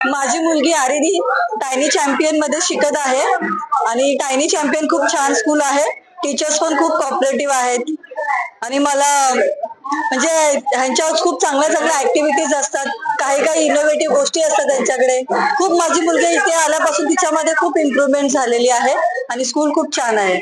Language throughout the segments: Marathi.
माझी मुलगी आरिधी टायनी चॅम्पियन मध्ये शिकत आहे आणि टायनी चॅम्पियन खूप छान स्कूल आहे. टीचर्स पण खूप कॉपरेटिव्ह आहेत आणि मला म्हणजे ह्यांच्यावर खूप चांगल्या चांगल्या ऍक्टिव्हिटीज असतात. काही काही इनोव्हेटिव्ह गोष्टी असतात त्यांच्याकडे. खूप माझी मुलगी इथे आल्यापासून तिच्यामध्ये खूप इम्प्रूव्हमेंट झालेली आहे आणि स्कूल खूप छान आहे.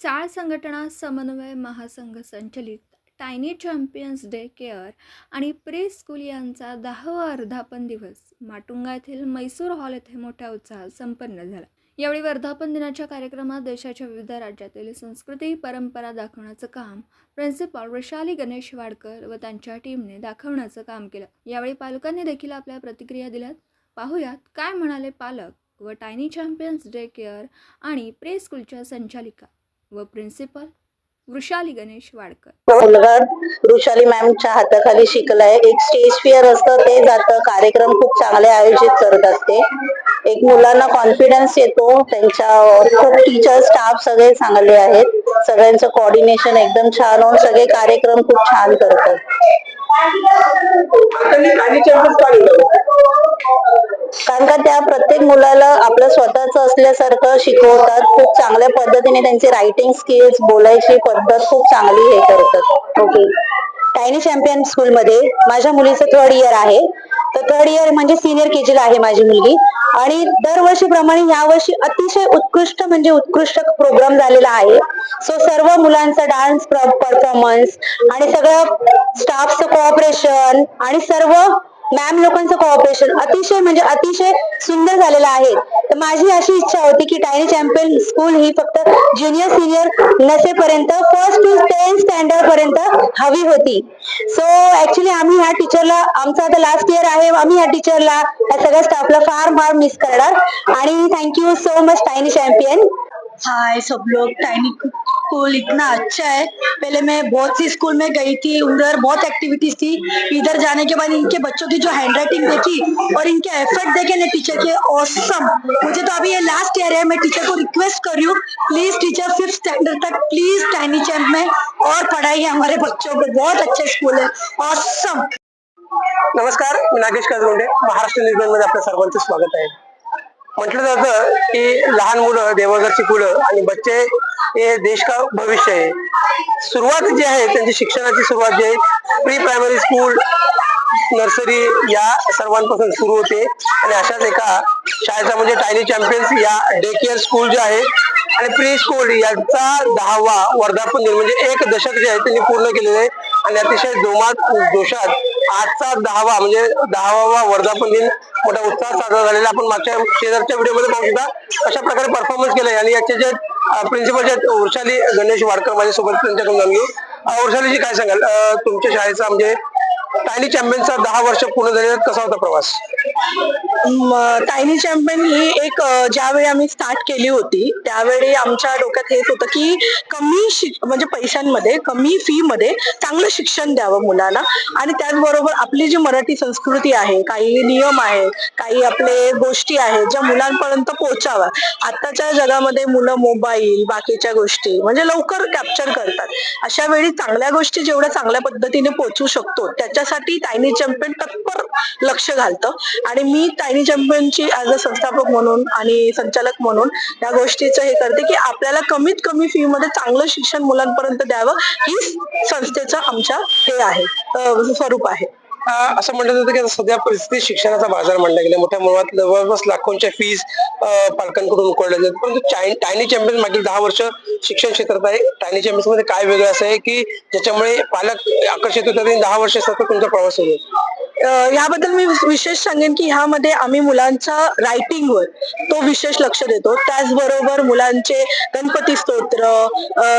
चाळ संघटना समन्वय महासंघ संचलित टायनी चॅम्पियन्स डे केअर आणि प्री स्कूल यांचा 10वा वर्धापन दिवस माटुंगा येथील मैसूर हॉल येथे मोठ्या उत्साहात संपन्न झाला. यावेळी वर्धापन दिनाच्या कार्यक्रमात देशाच्या विविध राज्यातील संस्कृती परंपरा दाखवण्याचं काम प्रिन्सिपॉल वृषाली गणेश वाडकर व त्यांच्या टीमने दाखवण्याचं काम केलं. यावेळी पालकांनी देखील आपल्या प्रतिक्रिया दिल्यात. पाहुयात काय म्हणाले पालक व टायनी चॅम्पियन्स डे केअर आणि प्री स्कूलच्या संचालिका व प्रिन्सिपल वृषाली गणेश वाडकर. मुलगा वृषाली मॅमच्या हाताखाली शिकलाय. एक स्टेज फिअर असतं ते जातं. कार्यक्रम खूप चांगले आयोजित करतात ते. एक मुलांना कॉन्फिडन्स येतो. त्यांच्या खूप टीचर स्टाफ सगळे चांगले आहेत. सगळ्यांचं कोऑर्डिनेशन एकदम छान होऊन सगळे कार्यक्रम खूप छान करतात. कारण का त्या प्रत्येक मुलाला आपलं स्वतःच असल्यासारखं शिकवतात. खूप चांगल्या पद्धतीने त्यांचे रायटिंग स्किल्स, बोलायची पद्धत खूप चांगली हे करतात. ओके, टायनी चॅम्पियन स्कूल मध्ये माझ्या मुलीचं 3rd इयर आहे. तर 3rd इयर म्हणजे सिनियर केजीला आहे माझी मुलगी. आणि दरवर्षीप्रमाणे यावर्षी अतिशय उत्कृष्ट म्हणजे उत्कृष्ट प्रोग्राम झालेला आहे. सो सर्व मुलांचा डान्स परफॉर्मन्स आणि सगळं स्टाफचं कोऑपरेशन आणि सर्व मॅम लोकांचं कोऑपरेशन अतिशय म्हणजे अतिशय सुंदर झालेलं आहे. तर माझी अशी इच्छा होती की टायनी चॅम्पियन स्कूल ही फक्त ज्युनियर सिनियर नसेपर्यंत 1st to 10th स्टँडर्ड पर्यंत हवी होती. सो ऍक्च्युली आम्ही ह्या टीचरला, आमचा आता लास्ट इयर आहे, आम्ही ह्या टीचरला या सगळ्या स्टाफला फार फार मिस करणार. आणि thank you so much tiny champion. Hi सब लोग, टाइनी स्कूल इतना अच्छा है. पहले मैं बहुत सी स्कूल में गई थी, उधर बहुत एक्टिविटीज थी. इधर जाने के बाद इनके बच्चों की जो हैंडराइटिंग देखी और इनके एफर्ट देखे ना टीचर के, ऑसम. मुझे तो अभी ये लास्ट ईयर है. मैं टीचर को रिक्वेस्ट कर रही हूँ, प्लीज टीचर 5th स्टैंडर्ड तक प्लीज टाइनी चैम्प में और पढ़ाई हमारे बच्चों को. बहुत अच्छे स्कूल है, ऑसम. नमस्कार, मी नागेश काजमुंडे. महाराष्ट्र न्यूज मध्ये आपल्या सर्वांचं स्वागत आहे. म्हटलं जातं की लहान मुलं देवघरची फुलं आणि बच्चे हे देश का भविष्य आहे. सुरुवात जी आहे त्यांची शिक्षणाची सुरुवात जी आहे प्री प्रायमरी स्कूल, नर्सरी या सर्वांपासून सुरू होते. आणि अशाच एका शाळेचा म्हणजे टायनी चॅम्पियन्स या डे केअर स्कूल जे आहे आणि प्री स्कूल यांचा 10वा वर्धापन दिन म्हणजे 1 दशक जे आहे त्यांनी पूर्ण केलेले आहे. आणि अतिशय जोशात आजचा 10वा म्हणजे 10वा वर्धापन दिन मोठा उत्साह साजरा झालेला आपण मागच्या शेजारच्या व्हिडिओमध्ये पाहू शकता कशा प्रकारे परफॉर्मन्स केलाय. आणि याचे जे प्रिन्सिपल जे वृषाली गणेश वाडकर माझ्यासोबत, त्यांच्याकडून जाणून घेऊ. वृषालीजी, काय सांगाल तुमच्या शाळेचा म्हणजे टायनी चॅम्पियनचा 10 वर्ष पूर्ण झालेला कसा होता प्रवास? टायनी चॅम्पियन ही एक ज्यावेळी आम्ही स्टार्ट केली होती त्यावेळी आमच्या डोक्यात हेच होतं की म्हणजे पैशांमध्ये कमी फी मध्ये चांगलं शिक्षण द्यावं मुलांना. आणि त्याचबरोबर आपली जी मराठी संस्कृती आहे, काही नियम आहे, काही आपले गोष्टी आहेत ज्या मुलांपर्यंत पोहोचाव्या. आताच्या जगामध्ये मुलं मोबाईल, बाकीच्या गोष्टी म्हणजे लवकर कॅप्चर करतात. अशा वेळी चांगल्या गोष्टी जेवढ्या चांगल्या पद्धतीने पोहोचू शकतो त्याच्यासाठी टायनी चॅम्पियन तत्पर लक्ष घालतं. आणि मी टायनी चॅम्पियनची ऍज अ संस्थापक म्हणून आणि संचालक म्हणून या गोष्टीचं हे करते की आपल्याला कमीत कमी फी मध्ये चांगलं शिक्षण मुलांपर्यंत द्यावं, ही संस्थेचं आमच्या हे आहे स्वरूप आहे. असं म्हटलं जातं की सध्या परिस्थिती शिक्षणाचा बाजार मांडला गेला. मोठ्या प्रमाणात जवळपास लाखोंच्या फीज पालकांकडून उकळल्या जातात. परंतु टायनी चॅम्पियन मागील 10 वर्ष शिक्षण क्षेत्रात आहे. टायनी चॅम्पियन्स मध्ये काय वेगळं असं आहे की ज्याच्यामुळे पालक आकर्षित होतात आणि 10 वर्ष सतत तुमचा प्रवास होतो? याबद्दल मी विशेष सांगेन की ह्यामध्ये आम्ही मुलांच्या रायटिंगवर तो विशेष लक्ष देतो. त्याचबरोबर मुलांचे गणपती स्तोत्र,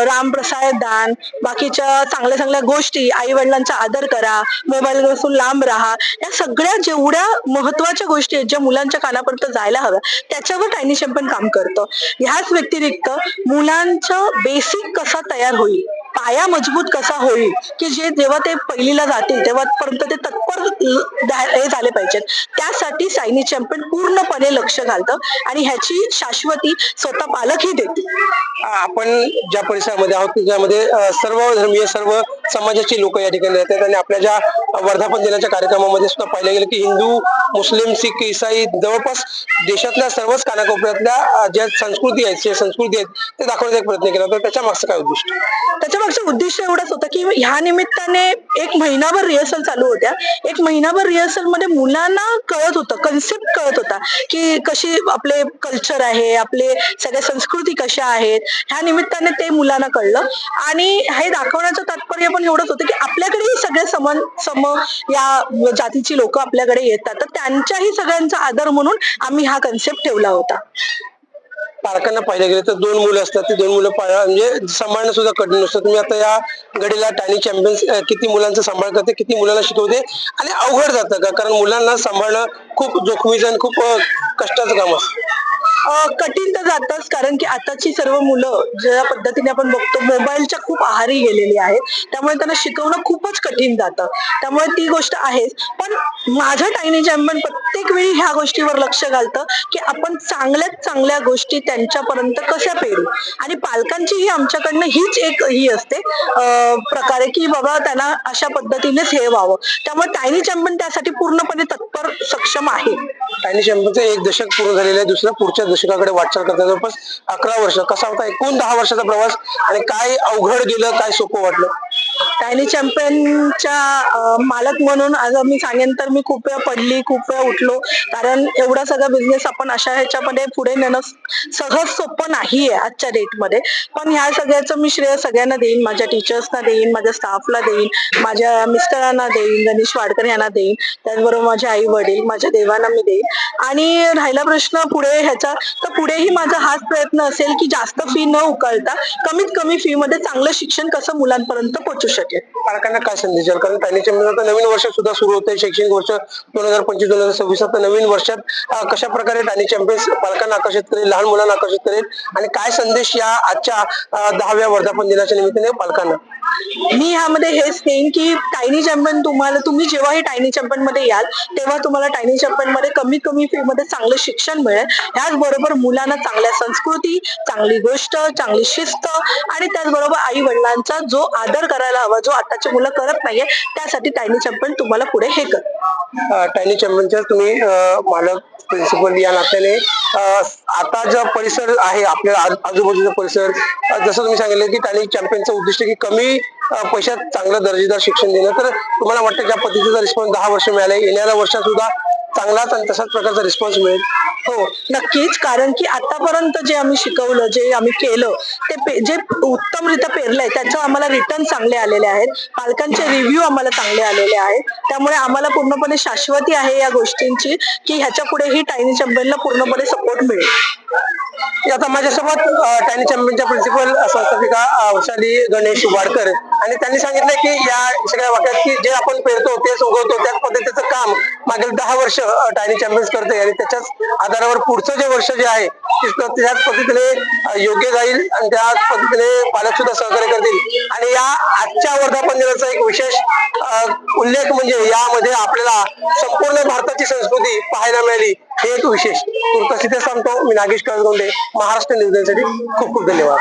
रामप्रसाद दान, बाकीच्या चांगल्या चांगल्या गोष्टी, आई वडिलांचा आदर करा, मोबाईल पासून लांब राहा, या सगळ्या जेवढ्या महत्वाच्या गोष्टी आहेत ज्या मुलांच्या कानापर्यंत जायला हव्या त्याच्यावर टायनी चॅम्पियन काम करतं. ह्याच व्यतिरिक्त मुलांचं बेसिक कसा तयार होईल पाया मजबूत कसा होईल की जेव्हा ते पहिलीला जातील तेव्हापर्यंत ते तत्पर हे झाले पाहिजेत. त्यासाठी सायनी चॅम्पियन पूर्णपणे लक्ष घालतं आणि ह्याची शाश्वती स्वतः पालकही देतील. आपण ज्या परिसरामध्ये आहोत त्याच्यामध्ये सर्व धर्मीय सर्व समाजाची लोक या ठिकाणी राहतात आणि आपल्या ज्या वर्धापन दिनाच्या कार्यक्रमामध्ये सुद्धा पाहिलं गेलं की हिंदू, मुस्लिम, शीख, ईसाई जवळपास देशातल्या सर्वच कानाकोपऱ्यातल्या ज्या संस्कृती आहेत ते दाखवण्याचा एक प्रयत्न केला. तर त्याच्या मागचं काय उद्दिष्ट? त्याच्या मागचं उद्दिष्ट एवढंच होतं की ह्या निमित्ताने एक महिनाभर रिहर्सल चालू होत्या. एक महिनाभर रिहर्सल मध्ये मुलांना कळत होतं, कन्सेप्ट कळत होता की कशी आपले कल्चर आहे, आपले सगळ्या संस्कृती कशा आहेत. ह्या निमित्ताने ते मुलांना कळलं आणि हे दाखवण्याचं तात्पर्य पण एवढंच होतं की आपल्याकडेही सगळे सम या जातीची लोक आपल्याकडे येतात, तर त्यांच्याही सगळ्यांचा आदर म्हणून आम्ही हा कन्सेप्ट ठेवला होता. पालकांना पाहिलं गेलं तर 2 मुलं असतात, ती 2 मुलं म्हणजे सांभाळणं सुद्धा कठीण असतं. तुम्ही आता या घडीला टायनी चॅम्पियन्स किती मुलांचा सांभाळ करते, किती मुलांना शिकवते आणि अवघड जातं का? कारण मुलांना सांभाळणं खूप जोखमीचं आणि खूप कष्टाचं काम असतं. कठीण तर जातच, कारण की आताची सर्व मुलं ज्या पद्धतीने आपण बघतो मोबाईलच्या खूप आहारी गेलेली आहेत, त्यामुळे त्यांना शिकवणं खूपच कठीण जातं. त्यामुळे ती गोष्ट आहेच. पण माझं टायनी चॅम्पियन प्रत्येक वेळी ह्या गोष्टीवर लक्ष घालतं की आपण चांगल्यात चांगल्या गोष्टी त्यांच्यापर्यंत कशा पेरू, आणि पालकांची ही आमच्याकडनं हीच एक ही असते प्रकारे की बाबा त्यांना अशा पद्धतीनेच हे व्हावं. त्यामुळे टायनी चॅम्पियन त्यासाठी पूर्णपणे तत्पर सक्षम आहे. टायनी चॅम्पियनचं 1 दशक पूर्ण झालेलं आहे, दुसऱ्या पुढच्या दशकाकडे वाटचाल करतात. जवळपास 11 वर्ष. कसा होता एकूण 10 वर्षाचा प्रवास आणि काय अवघड गेलं, काय सोपं वाटलं? टायनी चॅम्पियनच्या मालक म्हणून आज मी सांगेन तर मी खूप वेळा पडली, खूप वेळा उठलो, कारण एवढा सगळा बिझनेस आपण अशा ह्याच्यामध्ये पुढे नेणं सहज सोपं नाहीये आजच्या डेटमध्ये. पण ह्या सगळ्याचं मी श्रेय सगळ्यांना देईन, माझ्या टीचर्सना देईन, माझ्या स्टाफला देईन, माझ्या मिस्टरांना देईन, गणेश वाडकर यांना देईन, त्याचबरोबर माझे आई वडील, माझ्या देवांना मी देईन. आणि राहिला प्रश्न पुढे ह्याचा, तर पुढेही माझा हाच प्रयत्न असेल की जास्त फी न उकळता कमीत कमी फी मध्ये चांगलं शिक्षण कसं मुलांपर्यंत पोहोचू शकेल. पालकांना काय संदेश द्याल? कारण टायनी चॅम्पियन आता नवीन वर्ष सुद्धा सुरू होतंय, शैक्षणिक वर्ष 2025-2026. आता नवीन वर्षात कशा प्रकारे टायनी चॅम्पियन्स पालकांना आकर्षित करेल, लहान मुलांना आकर्षित करेल आणि काय संदेश या आजच्या 10व्या वर्धापन दिनाच्या निमित्ताने पालकांना? मी ह्यामध्ये हेच देईन की टायनी चॅम्पियन तुम्ही जेव्हाही टायनी चॅम्पियन मध्ये याल तेव्हा तुम्हाला टायनी चॅम्पियन मध्ये कमी कमी फी मध्ये चांगलं शिक्षण मिळेल. त्याचबरोबर मुलांना चांगल्या संस्कृती, चांगली गोष्ट, चांगली शिस्त आणि त्याचबरोबर आई वडिलांचा जो आदर करायला हवा, जो आताची मुलं करत नाहीये, त्यासाठी टायनी चॅम्पियन तुम्हाला पुढे हे कर. टायनी चॅम्पियनच्या तुम्ही मालक, प्रिन्सिपल या नात्याने आता जो परिसर आहे आपल्या आजूबाजूचा परिसर, जसं तुम्ही सांगितलं की टायनी चॅम्पियनचं उद्दिष्ट की कमी पैशात चांगलं दर्जेदार शिक्षण देणं, तर तुम्हाला वाटतं ज्या पद्धतीचा रिस्पॉन्स 10 वर्ष मिळाले, येणाऱ्या वर्षात सुद्धा चांगलाच आणि तशाच प्रकारचा रिस्पॉन्स मिळेल? हो नक्कीच, कारण की आतापर्यंत जे आम्ही शिकवलं, जे आम्ही केलं, ते जे उत्तमरित्या पेरलंय त्याचं आम्हाला रिटर्न चांगले आलेले आहेत. पालकांचे रिव्ह्यू आम्हाला चांगले आलेले आहेत. त्यामुळे आम्हाला पूर्णपणे शाश्वती आहे या गोष्टींची की ह्याच्या पुढेही टायनी चॅम्पियनला पूर्णपणे सपोर्ट मिळेल. आता माझ्यासोबत टायनी चॅम्पियनच्या प्रिन्सिपल संस्थापिका वैशाली गणेश वाडकर, आणि त्यांनी सांगितलं की या सगळ्या वाक्यात की जे आपण पेरतो तेच उगवतो, त्याच पद्धतीचं काम मागील 10 वर्ष टायनी चॅम्पियन्स करते आणि त्याच्याच आधारावर पुढचं जे वर्ष जे आहे त्याच पद्धतीने योग्य जाईल आणि त्याच पद्धतीने पालक सुद्धा सहकार्य करतील. आणि या आजच्या वर्धापन दिनाचा एक विशेष उल्लेख म्हणजे यामध्ये आपल्याला संपूर्ण भारताची संस्कृती पाहायला मिळाली, हे एक विशेष. तुर्तास इथे सांगतो मी नागेश काळगोंडे, महाराष्ट्र न्यूज साठी खूप खूप धन्यवाद.